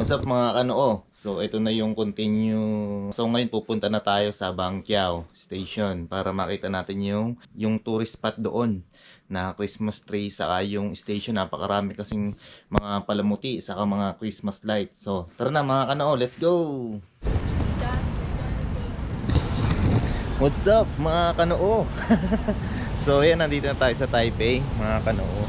What's up mga kanoo? So ito na yung continue. So ngayon pupunta na tayo sa Bangkiao Station para makita natin yung tourist spot doon na Christmas tree saka yung station. Napakarami kasing mga palamuti saka mga Christmas light. So tara na mga kanoo, let's go! What's up mga kanoo? So ayan, nandito na tayo sa Taipei mga kanoo.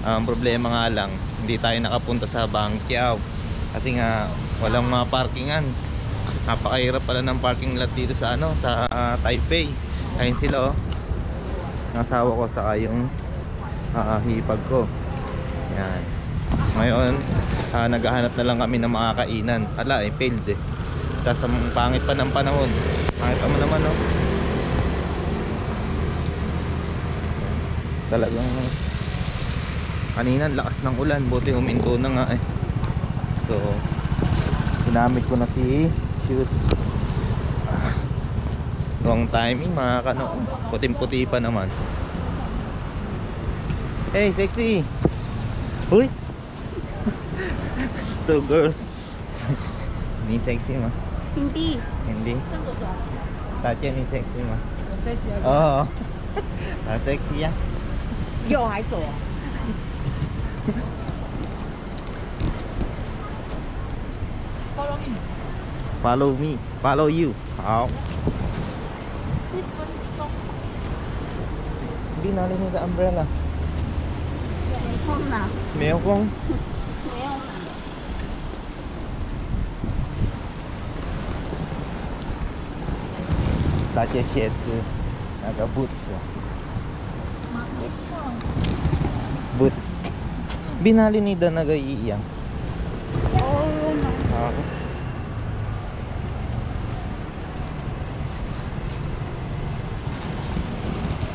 Ang problema nga lang, hindi tayo nakapunta sa Bangkiao kasi nga walang mga parkingan. Napakahirap pala ng parking lot dito sa sa Taipei. Ayun sila oh. Nasawa ko saka yung hipag ko. Yan. Ngayon, naghahanap na lang kami ng mga kainan. Ala, failed eh. Tapos ang pangit pa ng panahon. Makita mo naman oh. Talagang kanina lakas ng ulan, buti huminto na nga eh. So ginamit ko na si shoes. Wrong timing mga kano. Puting-puti pa naman. Hey sexy. Uy. Two girls. Ni sexy ma. Hindi. Hindi. Tatya ni sexy ma. Sexy. Oo. Sexy ya. 右还左 ？Follow me. Follow me. Follow you. 好。Hindi natin yung umbrella. 没空啦。没有风。没有。大姐鞋子，那个 boots。Boots. Binali ni Dan nag-iiyang. Oo na.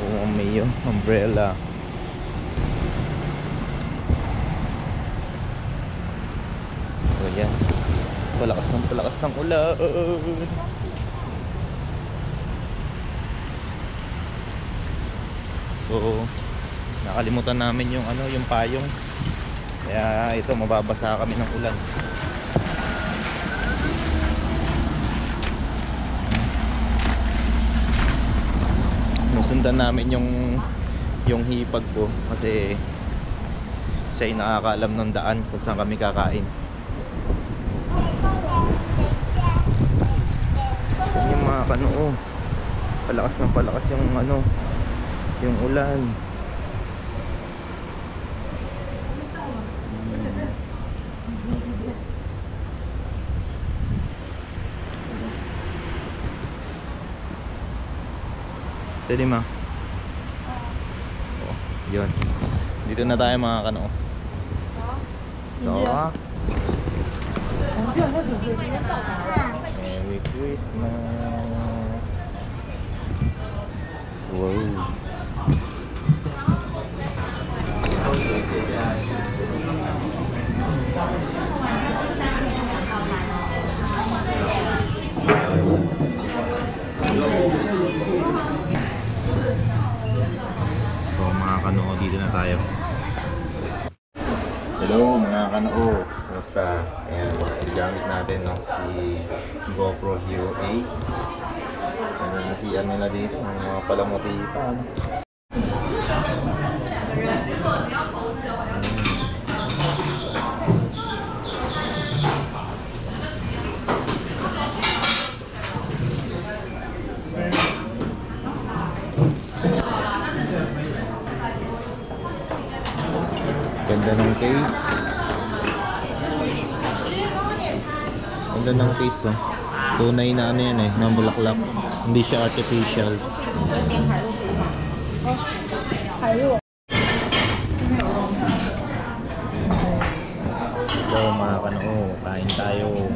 Oo, may yung umbrella. So yan. Palakas ng ulan. So nakalimutan namin yung yung payong. Kaya ito, mababasa kami ng ulan. Nusundan namin yung hipag ko kasi siya ay nakakaalam ng daan kung saan kami kakain. Yan yung mga kanoo. Palakas ng palakas yung yung ulan. Pwede ma. Oh, yun. Dito na tayo mga kanoo. So, Merry Christmas. Wow. So mga kanoo, dito na tayo. Hello mga kanoo, kumusta? Ayan, gamit natin si GoPro Hero 8. Ano nasiyan nila dito, mga palamuti pa. Ganda ng case. Ganda ng case oh. Tunay na yan eh, ng bulaklak. Hindi siya artificial. So mga kanoo, kain tayo.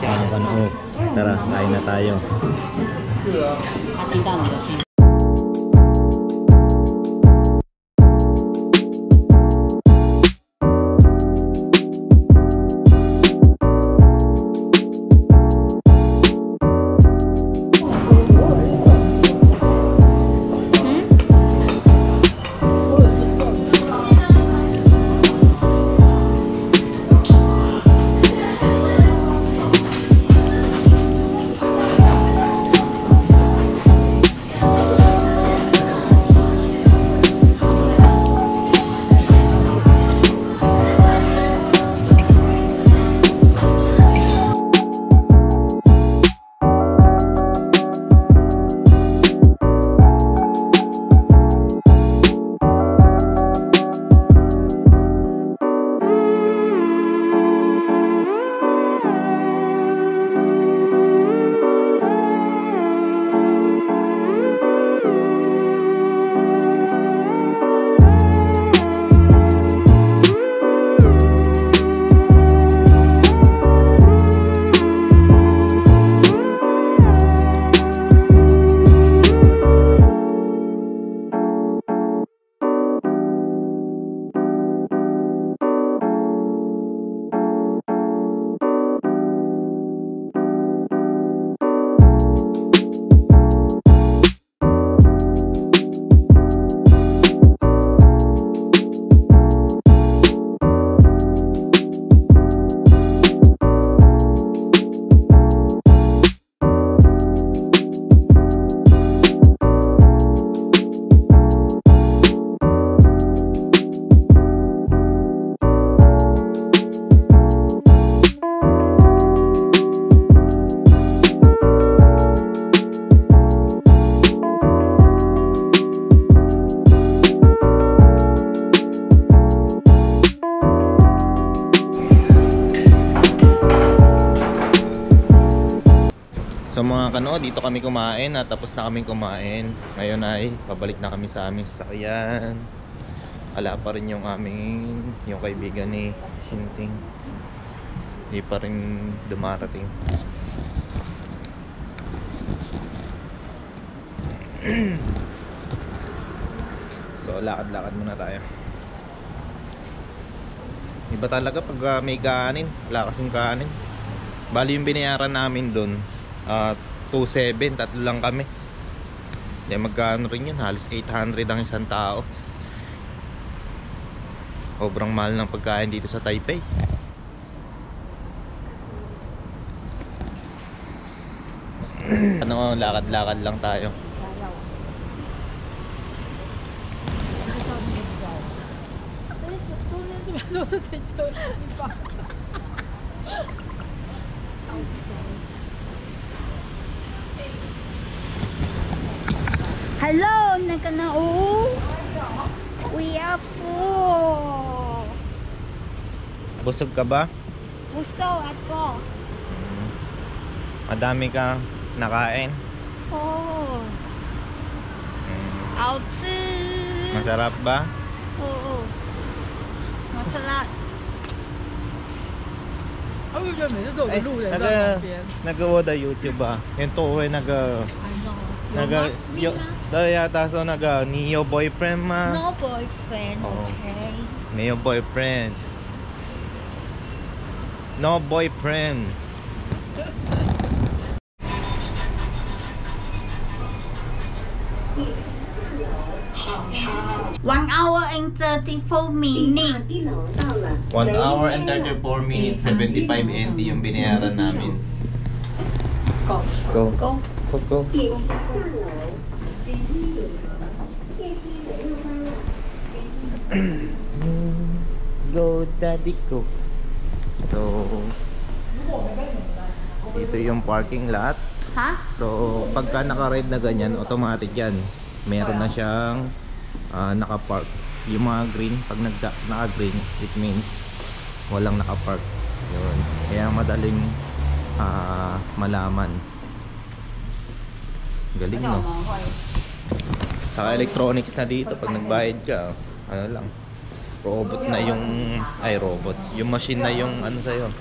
Mga kanoo, tara, kain na tayo. So mga kano, dito kami kumain at tapos na kami kumain. Ngayon ay pabalik na kami sa aming sasakyan. Wala pa rin yung yung kaibigan ni Shinting. Hindi pa rin dumarating. So lakad-lakad muna tayo. Iba talaga pag may kanin, wala kasing kanin. Bali yung binayaran namin doon 2.7, tatlo lang kami. Kaya magkano rin yun, halos 800 ang isang tao. Sobrang mahal ng pagkain dito sa Taipei. Ano, lakad-lakad lang tayo. Hello, nakanao. We are full. Busog ka ba? Gusto ako. Madami ka nakain. Oh. Outsi. Masarap ba? Oo. Masarap. 他会觉得每次都有个路人在旁边。 nagawa YouTube ba? Yung to ay I know. yata so Neo boyfriend ma. No boyfriend, Oh. okay? Neo boyfriend. No boyfriend. One hour and 34 minutes. 1 hour and 34 minutes, 75 NT yung binayaran namin. Go. Go. Go, go. Go, daddy, go. So, ito yung parking lot. Ha? So, pagka naka-red na ganyan, automatic yan. Meron na siyang naka-park. Yung mga green, pag naka-green, it means walang naka-park. Yun. Kaya madaling malaman. Galing, no? Saka electronics na dito. Pag nagbayad ka, ano lang, robot na yung robot, yung machine na yung ano sa'yo,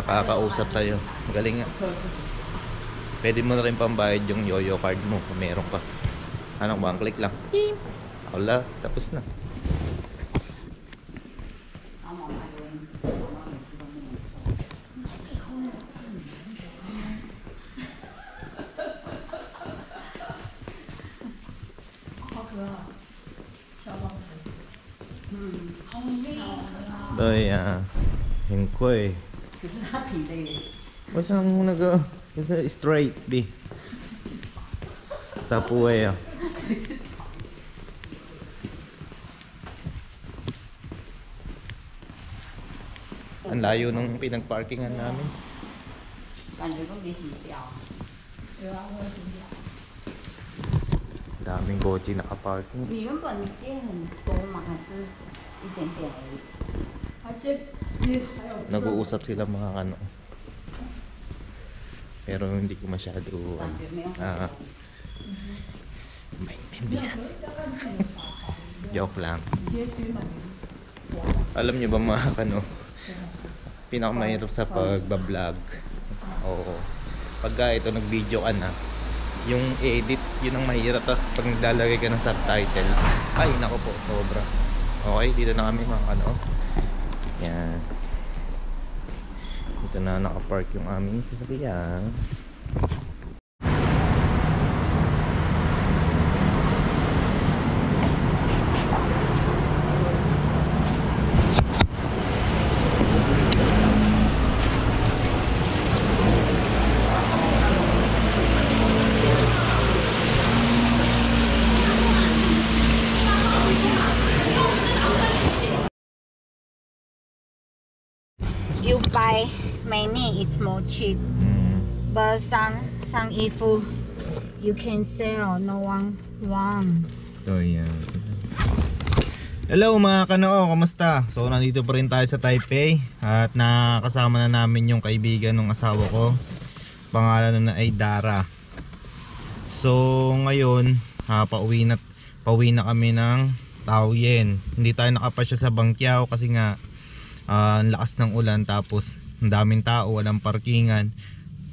kakausap sa'yo. Galing nga. Pwede mo na rin pambayad yung yoyo card mo kung meron ka. Anong bang click lang? Wala, tapos na. Ay, yun ko eh. Basta ang basta straight di. Tapuwe ah. Ang layo nung pinag-parkingan namin. Daming kotse naka-parking. 你原本接很多嘛，还是一点点而已？ Nag-uusap sila mga ano. Pero hindi ko masyado maintindihan. Joke lang. Alam niyo ba mga ano, pinakamahirap sa pagbablog, oo, pagka ito nag-video ka na, yung edit, yun ang mahirap. Tapos pag naglalagay ka ng subtitle, ay nako po, sobra. Okay, dito na kami mga ano. Yan. Dito na nakapark yung aming sasakyan. You buy many, it's more cheap. But some ifo you can sell, no one want. So yan. Hello mga kanoo, kamusta? So nandito pa rin tayo sa Taipei at nakasama na namin yung kaibigan ng asawa ko. Pangalan nun ay Dara. So ngayon pauwi na kami ng Taoyuan. Hindi tayo nakapasya sa Bangkiao kasi nga ang lakas ng ulan, tapos ang daming tao, walang parkingan.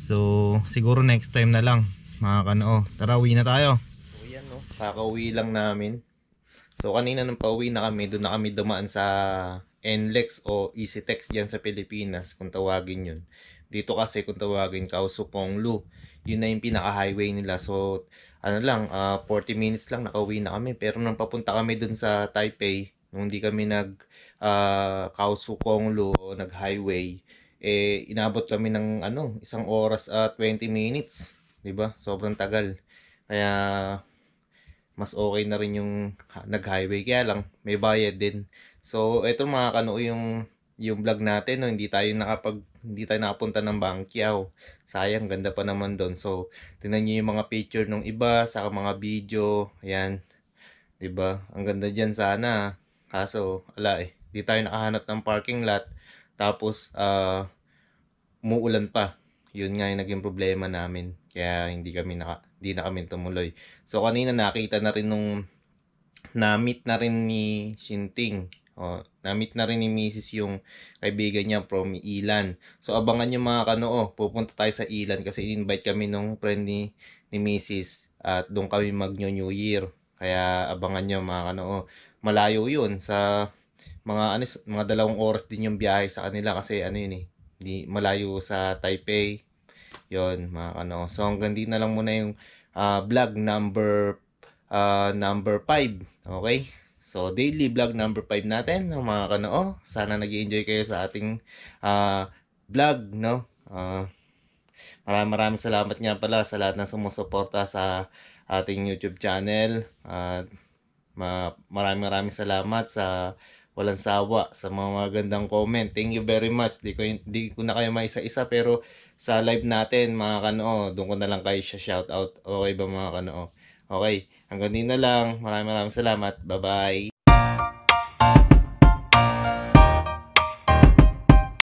So siguro next time na lang mga kanoo. Tara, uwi na tayo. So yan, no, kakauwi lang namin. So kanina nung pauwi na kami, doon na kami dumaan sa NLEX o EasyTex dyan sa Pilipinas, kung tawagin yun. Dito kasi kung tawagin Kaohsiung-lu, yun na yung pinaka-highway nila. So ano lang, 40 minutes lang nakauwi na kami. Pero nung papunta kami dun sa Taipei, nung hindi kami Kaohsiung-lu o nag-highway, eh inabot kami ng 1 oras at 20 minutes, 'di ba? Sobrang tagal. Kaya mas okay na rin yung nag-highway, kaya lang may bayad din. So eto mga kanoo, yung vlog natin, no, hindi tayo nakapunta ng Bangkiao. Sayang, ganda pa naman doon. So tingnan niyo yung mga picture nung iba sa mga video, ayan, 'di ba? Ang ganda diyan sana. Kaso ala di tayo nakahanap ng parking lot. Tapos umuulan pa. Yun nga yung naging problema namin. Kaya hindi na kami tumuloy. So kanina nakita na rin na-meet na rin ni Shinting. Na-meet na rin ni Mrs. yung kaibigan niya from Ilan. So abangan nyo mga kanoo, pupunta tayo sa Ilan kasi in-invite kami nung friend ni Mrs. At doon kami mag-New Year. Kaya abangan nyo mga kanoo. Malayo yun sa mga 2 oras din yung biyahe sa kanila kasi di malayo sa Taipei. Yon mga kanoo. So hanggang dito na lang muna yung vlog number 5. Okay? So daily vlog number 5 natin mga kanoo. Sana nag-i-enjoy kayo sa ating vlog, no? Maraming salamat nga pala sa lahat ng sumusuporta sa ating YouTube channel. Maraming salamat sa walang sawa sa mga magandang comment. Thank you very much. Di ko na kayo maisa-isa, pero sa live natin mga kanoo, doon ko na lang kayo shout out. Okay ba mga kanoo? Okay, hanggang din na lang. Maraming salamat. Bye bye.